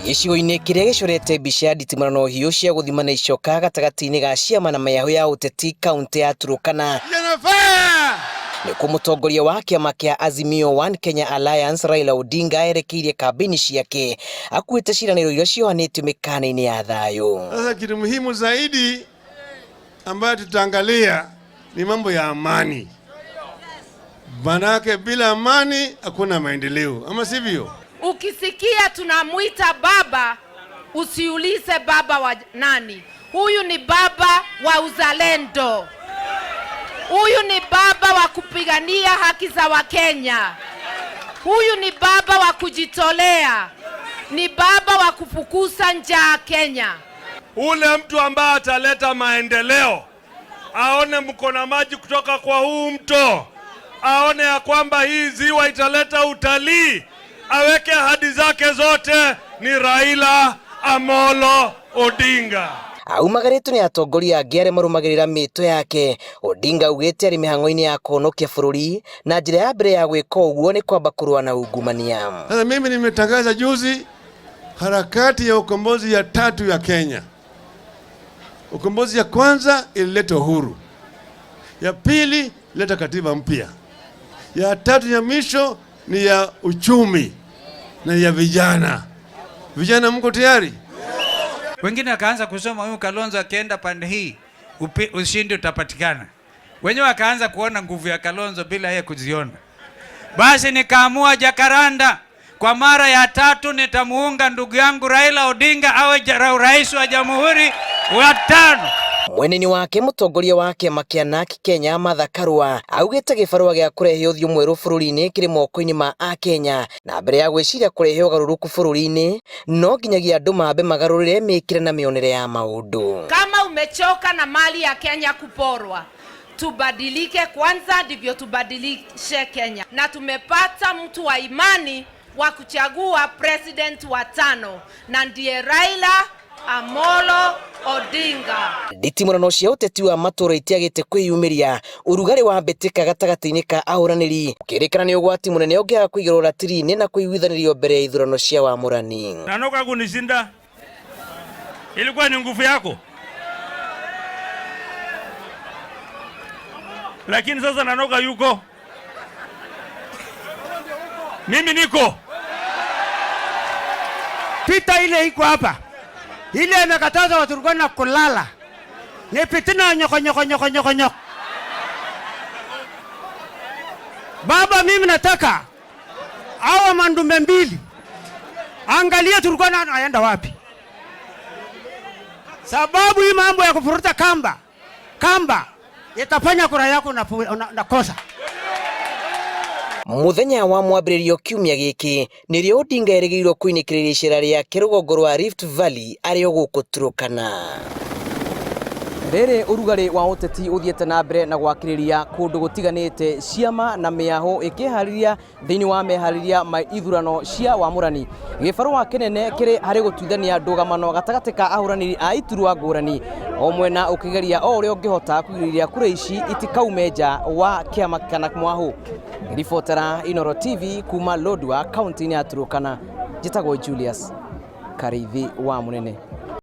Gĩcigo-inĩ kĩrĩa gĩcorete mbica nditimũrano hiũ cia gũthimana icoka gatagatĩ-inĩ ga ciama na mayahu ya ũteti kaunti ya Turkana. Nĩkuo mũtongoria wa kĩama kĩa Azimio One Kenya Alliance Raila Odinga erekeirie kambĩini ciake akuĩte ciĩranĩro iria ciohanĩtio mĩkana-inĩ ya thayũ. Sasa kitu muhimu zaidi ambayo tutaangalia ni mambo ya amani. Manake bila amani hakuna maendeleo, ama sivyo? Ukisikia tunamuita baba, usiulize baba wa nani. Huyu ni baba wa uzalendo. Huyu ni baba wa kupigania haki za Wakenya. Huyu ni baba wa kujitolea. Ni baba wa kufukuza njaa Kenya. Ule mtu ambaye ataleta maendeleo, aone mkono maji kutoka kwa huu mto, aone ya kwamba hii ziwa italeta utalii, aweke ahadi zake zote, ni Raila Amolo Odinga. Aumagaritwo ni atongoria angĩ arĩa marũmagĩrĩra mĩto yake. Odinga augĩte arĩ mĩhang'o-inĩ ya kũhonokia bũrũri na njĩra ya mbere ya gwĩka ũguo ni kwamba kũrũa na ungumania. Sasa mimi nimetangaza juzi harakati ya ukombozi ya 3 ya Kenya. Ukombozi ya kwanza ilileta uhuru, ya pili ilileta katiba mpya, ya 3 ya mwisho ni ya uchumi na ya vijana. Vijana mko tayari? Wengine akaanza kusoma huyu Kalonzo akienda pande hii ushindi utapatikana. Wenyewe akaanza kuona nguvu ya Kalonzo bila yeye kuziona. Basi nikaamua Jakaranda kwa mara ya 3 nitamuunga ndugu yangu Raila Odinga awe rais wa Jamhuri wa 5. Mweneni wake mũtongoria wa kĩama kĩa NARC Kenya Martha Karua augĩte gĩbarũa gĩa kũrehe ũthiũ mwerũ bũrũri-inĩ kĩrĩ moko-inĩ ma Akenya, na mbere ya gwĩciria kũrehe ũgarũrũku bũrũri-inĩ no nginyagia andũ mambe magarũrĩre mĩkĩre na mĩonere ya maũndũ. Kama umechoka na mali ya Kenya kuporwa, tubadilike kwanza ndivyo tubadilishe Kenya. Na tumepata mtu wa imani wa kuchagua president wa 5 na ndiye Raila Amolo Odinga. Nditimũrano cia ũteti wa matũra itiagĩte kwĩyumĩria, ũrugarĩ wa mbĩtĩka gatagatĩ-inĩ ka ahũranĩri ũkĩrĩkana nĩ ũgwati mũnene ũngĩaga kũigĩrwo ratiri-inĩ na kũiguithanĩrio mbere ya ithurano cia wamũrani. Nanoka kunishinda, ilikuwa ni nguvu yako, lakini sasa Nanoka yuko, mimi niko. Pita ile iko hapa, ile imekataza watu Turkana kulala. Ni pitina nyoko. Baba, mimi nataka hawa mandume mbili, angalia Turkana anaenda wapi. Sababu hii mambo ya kufuruta kamba itafanya kura yako na kosa. Muthenya wa mwambĩrĩrio kiumia gĩkĩ nĩrĩo Odinga erĩgĩrĩirwo kũinĩkĩrĩria icera rĩake rũgongo rwa Rift Valley arĩ o gũkũ Turkana. Rĩrĩ ũrugarĩ wa ũteti ũthiĩte na mbere na gwakĩrĩria kũndũ gũtiganĩte, ciama na mĩaho ĩkĩharĩria thĩinĩ wa meharĩria ma ithurano cia wamũrani. Gĩbarũa kĩnene kĩrĩ harĩ gũtuithania ndũgamano gatagatĩ ka ahũranĩri a iturwa ngũrani, o mwena ũkĩgeria o ũrĩa ũngĩhota kũgirĩrĩria kura ici itikaume nja wa kĩama kana mwahu. Ribotera Inooro TV kuma Lodwar, kaunti-inĩ ya Turkana, njĩtagwo Julius Karithi wa Mũnene.